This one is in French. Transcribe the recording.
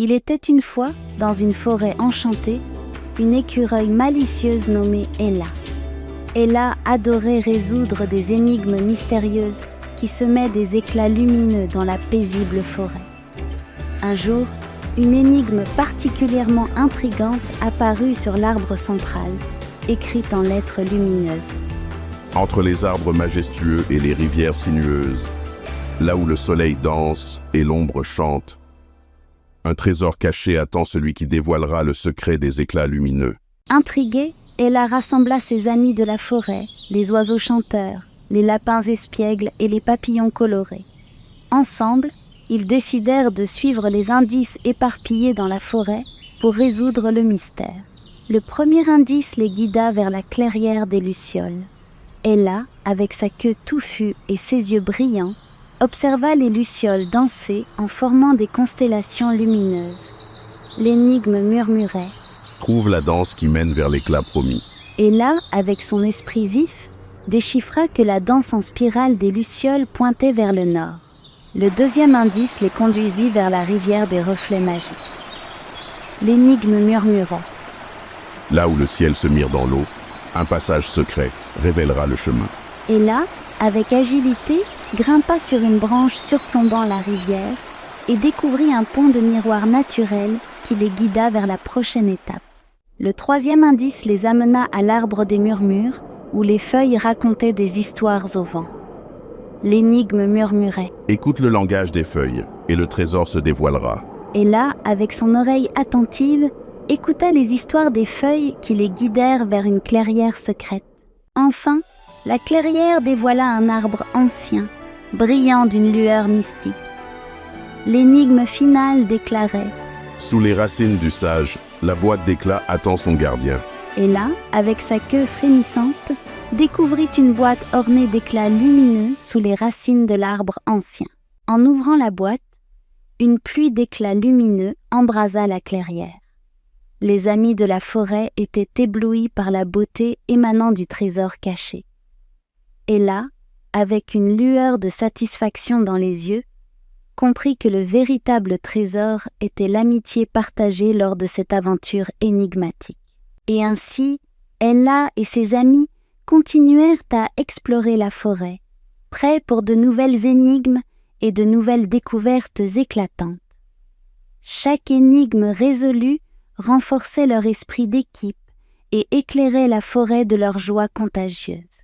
Il était une fois, dans une forêt enchantée, une écureuil malicieuse nommée Ella. Ella adorait résoudre des énigmes mystérieuses qui semaient des éclats lumineux dans la paisible forêt. Un jour, une énigme particulièrement intrigante apparut sur l'arbre central, écrite en lettres lumineuses. Entre les arbres majestueux et les rivières sinueuses, là où le soleil danse et l'ombre chante, un trésor caché attend celui qui dévoilera le secret des éclats lumineux. Intriguée, Ella rassembla ses amis de la forêt, les oiseaux chanteurs, les lapins espiègles et les papillons colorés. Ensemble, ils décidèrent de suivre les indices éparpillés dans la forêt pour résoudre le mystère. Le premier indice les guida vers la clairière des lucioles. Ella, avec sa queue touffue et ses yeux brillants, observa les lucioles danser en formant des constellations lumineuses. L'énigme murmurait. Trouve la danse qui mène vers l'éclat promis. Ella, avec son esprit vif, déchiffra que la danse en spirale des lucioles pointait vers le nord. Le deuxième indice les conduisit vers la rivière des reflets magiques. L'énigme murmura. Là où le ciel se mire dans l'eau, un passage secret révélera le chemin. Ella, avec agilité, grimpa sur une branche surplombant la rivière et découvrit un pont de miroir naturel qui les guida vers la prochaine étape. Le troisième indice les amena à l'arbre des murmures, où les feuilles racontaient des histoires au vent. L'énigme murmurait. Écoute le langage des feuilles, et le trésor se dévoilera. Ella, avec son oreille attentive, écouta les histoires des feuilles qui les guidèrent vers une clairière secrète. Enfin, la clairière dévoila un arbre ancien, brillant d'une lueur mystique. L'énigme finale déclarait. Sous les racines du sage, la boîte d'éclat attend son gardien. Ella, avec sa queue frémissante, découvrit une boîte ornée d'éclats lumineux sous les racines de l'arbre ancien. En ouvrant la boîte, une pluie d'éclats lumineux embrasa la clairière. Les amis de la forêt étaient éblouis par la beauté émanant du trésor caché. Ella, avec une lueur de satisfaction dans les yeux, comprit que le véritable trésor était l'amitié partagée lors de cette aventure énigmatique. Et ainsi, Ella et ses amis continuèrent à explorer la forêt, prêts pour de nouvelles énigmes et de nouvelles découvertes éclatantes. Chaque énigme résolue renforçait leur esprit d'équipe et éclairait la forêt de leur joie contagieuse.